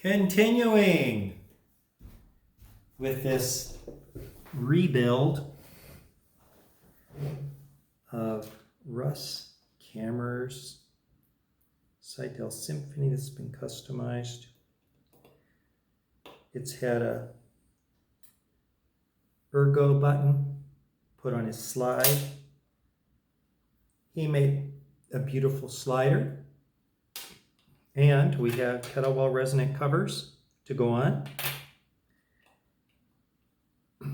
Continuing with this rebuild of Russ Kammerer's SEYDEL Symphony that's been customized. It's had a ERGO button put on his slide. He made a beautiful slider. And we have Kettlewell Resonant Covers to go on.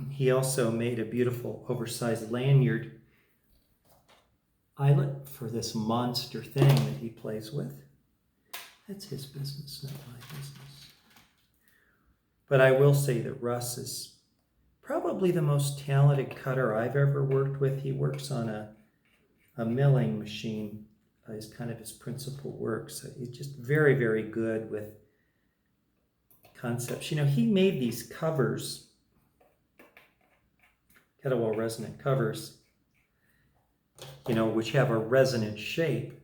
He also made a beautiful oversized lanyard eyelet for this monster thing that he plays with. That's his business, not my business. But I will say that Russ is probably the most talented cutter I've ever worked with. He works on a milling machine is kind of his principal work. So he's just very, very good with concepts. You know, he made these covers, Kettlewell Resonant Covers, you know, which have a resonant shape.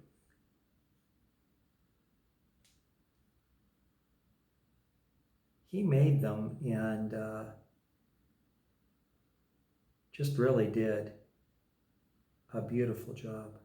He made them and just really did a beautiful job.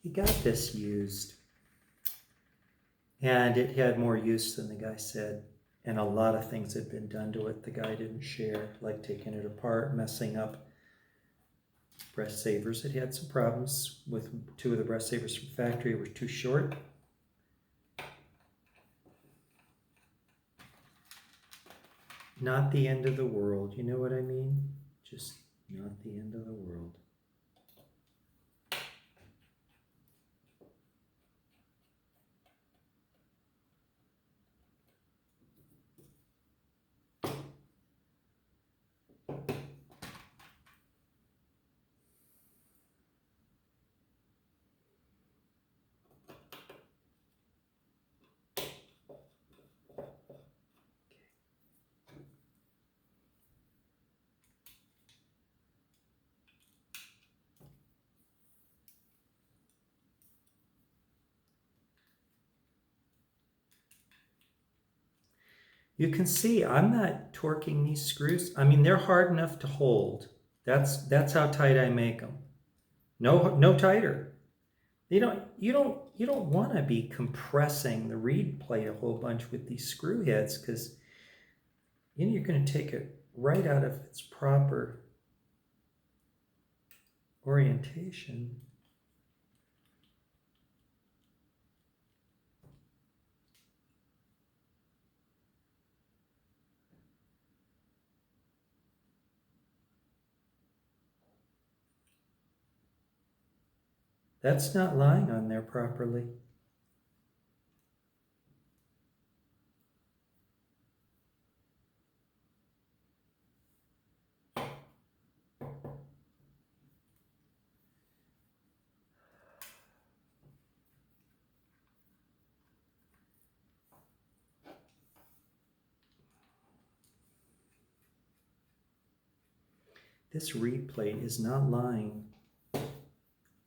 He got this used, and it had more use than the guy said, and a lot of things had been done to it the guy didn't share, like taking it apart, messing up breath savers. It had some problems with two of the breath savers from factory were too short. Not the end of the world, you know what I mean? Just not the end of the world. You can see I'm not torquing these screws. I mean, they're hard enough to hold. That's how tight I make them. No tighter. You don't want to be compressing the reed plate a whole bunch with these screw heads because you're going to take it right out of its proper orientation. That's not lying on there properly. This reed plate is not lying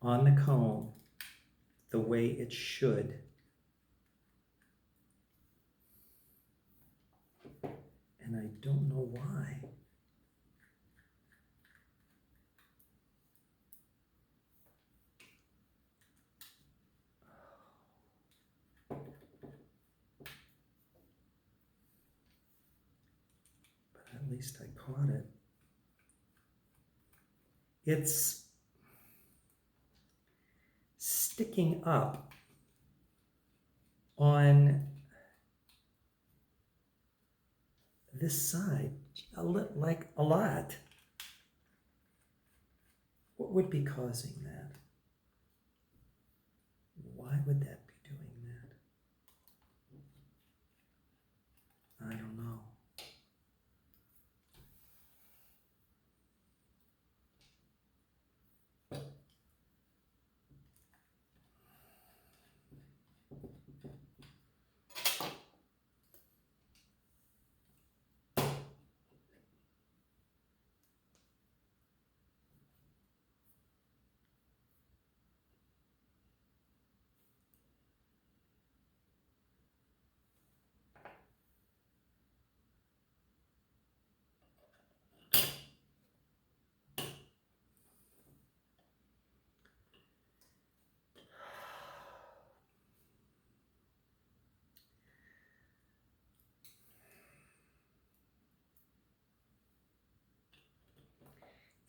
on the comb the way it should. And I don't know why. But at least I caught it. It's sticking up on this side, like a lot. What would be causing that? Why would that be doing that? I don't know.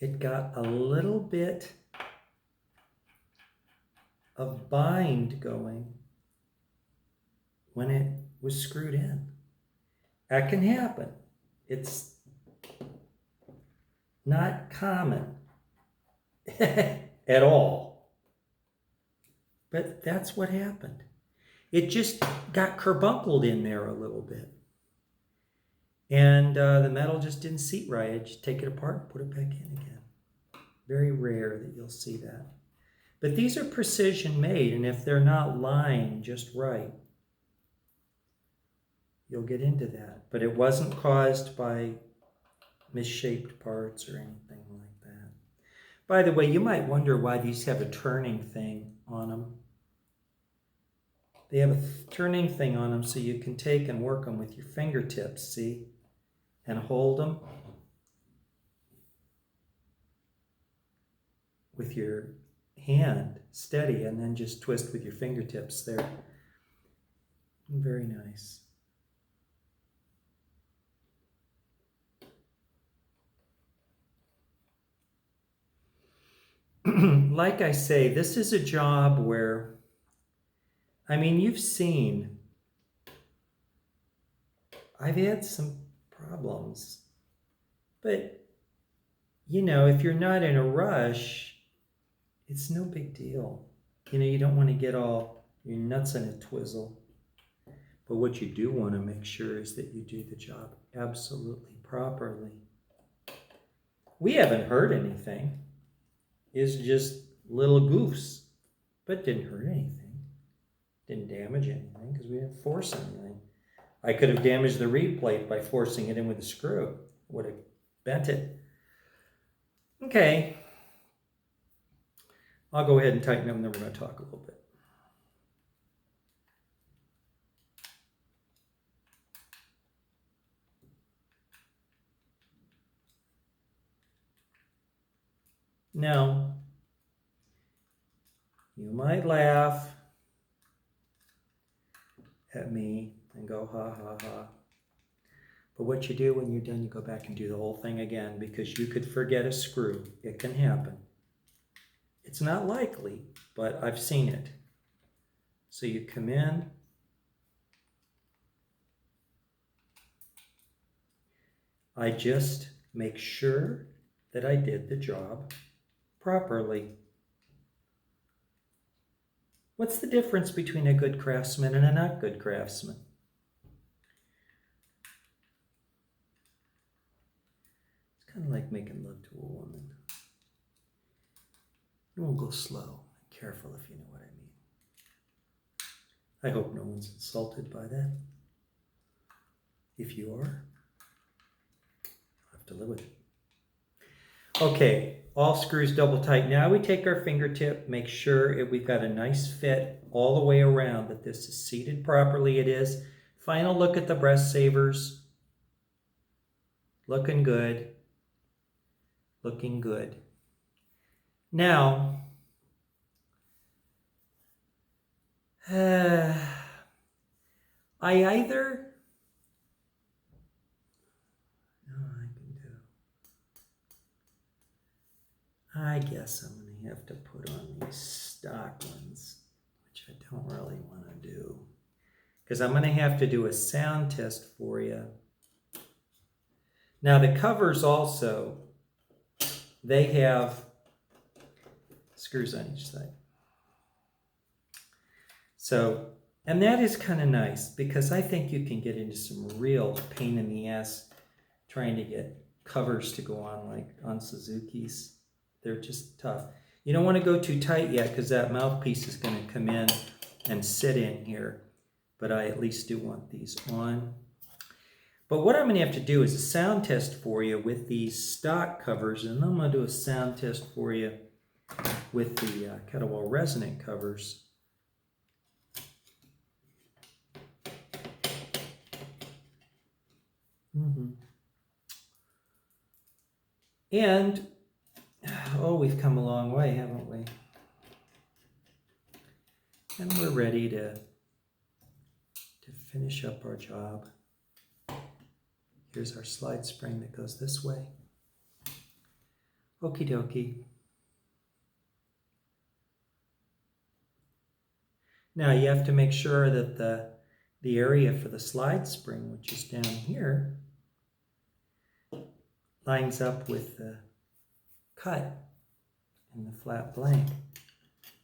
It got a little bit of bind going when it was screwed in. That can happen. It's not common at all. But that's what happened. It just got carbunkled in there a little bit. And the metal just didn't seat right. I just take it apart and put it back in again. Very rare that you'll see that. But these are precision made, and if they're not lined just right, you'll get into that. But it wasn't caused by misshaped parts or anything like that. By the way, you might wonder why these have a turning thing on them. They have a turning thing on them so you can take and work them with your fingertips, see? And hold them with your hand steady, and then just twist with your fingertips there. Very nice. Like I say, this is a job where, I mean, you've seen, I've had some problems, but you know, if you're not in a rush, it's no big deal. You know, you don't want to get all your nuts in a twizzle. But what you do want to make sure is that you do the job absolutely properly. We haven't hurt anything. It's just little goofs, but didn't hurt anything. Didn't damage anything because we didn't force anything. I could have damaged the reed plate by forcing it in with a screw. Would have bent it. Okay. I'll go ahead and tighten them, and then we're going to talk a little bit. Now, you might laugh at me and go, ha, ha, ha. But what you do when you're done, you go back and do the whole thing again, because you could forget a screw. It can happen. It's not likely, but I've seen it. So you come in. I just make sure that I did the job properly. What's the difference between a good craftsman and a not good craftsman? It's kind of like making love to a woman. You won't go slow and careful, if you know what I mean. I hope no one's insulted by that. If you are, I'll have to live with it. Okay, all screws double tight. Now we take our fingertip, make sure we've got a nice fit all the way around, that this is seated properly. It is. Final look at the breast savers. Looking good. Looking good. Now, I either, I guess I'm going to have to put on these stock ones, which I don't really want to do, because I'm going to have to do a sound test for you Now the covers also, they have screws on each side. So, and that is kind of nice because I think you can get into some real pain in the ass trying to get covers to go on, like on Suzuki's. They're just tough. You don't want to go too tight yet because that mouthpiece is going to come in and sit in here. But I at least do want these on. But what I'm going to have to do is a sound test for you with these stock covers, and I'm going to do a sound test for you with the Kettlewell Resonant Covers. And, oh, we've come a long way, haven't we? And we're ready to finish up our job. Here's our slide spring that goes this way. Okie dokie. Now you have to make sure that the area for the slide spring, which is down here, lines up with the cut in the flat blank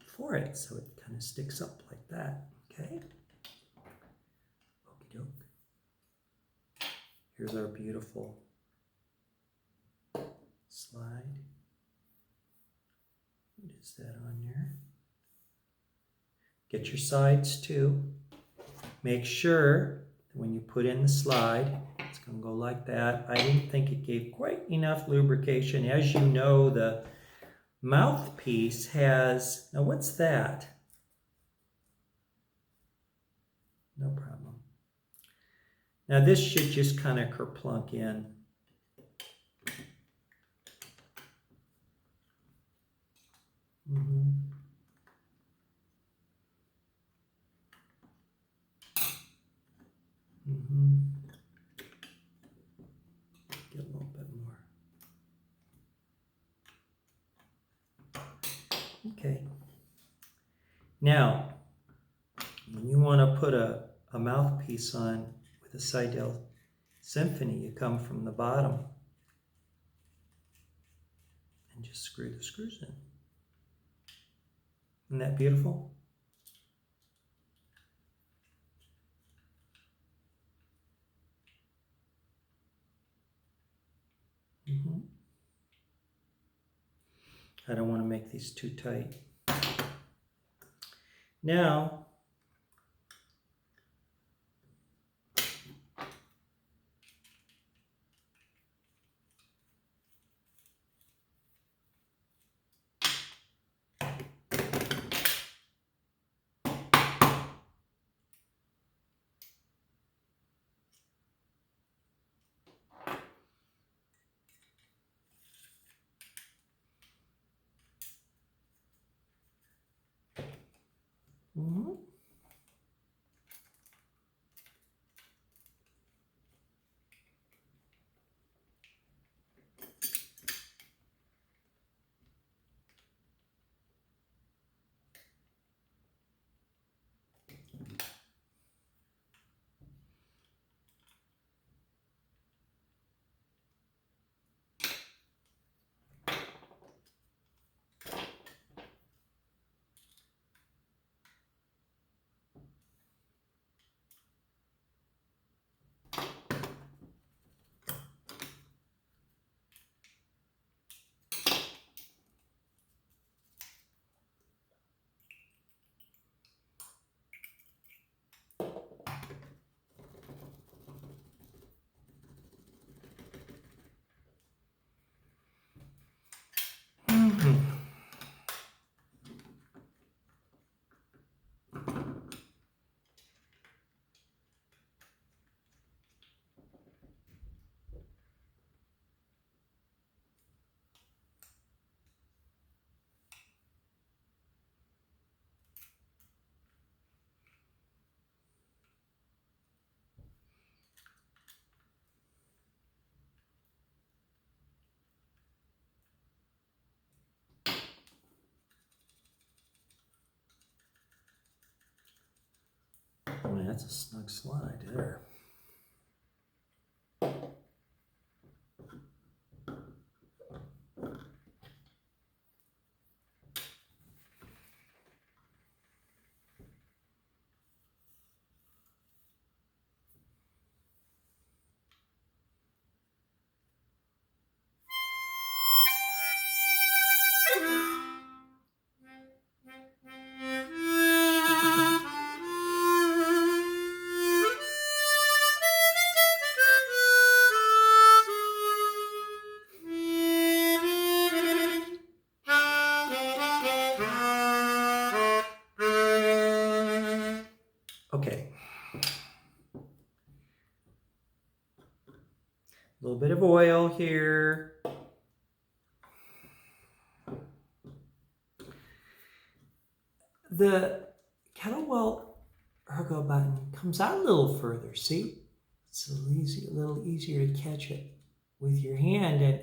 for it, so it kind of sticks up like that, okay? Okie doke. Here's our beautiful slide. What is that on there? Get your sides too. Make sure that when you put in the slide, it's going to go like that. I didn't think it gave quite enough lubrication. As you know, the mouthpiece has, now what's that? No problem. Now this should just kind of kerplunk in. Get a little bit more. Okay. Now, when you want to put a mouthpiece on with a SEYDEL Symphony, you come from the bottom and just screw the screws in. Isn't that beautiful? I don't want to make these too tight. Now, boy, that's a snug slide there. little bit of oil here. The Kettlewell ERGO button comes out a little further, see? It's a little easier to catch it with your hand,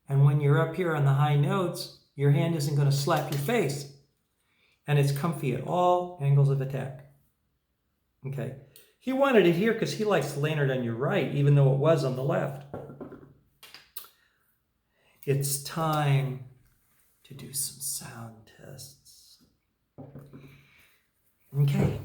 and when you're up here on the high notes, your hand isn't going to slap your face. And it's comfy at all angles of attack. Okay. He wanted it here because he likes to land it on your right, even though it was on the left. It's time to do some sound tests. Okay.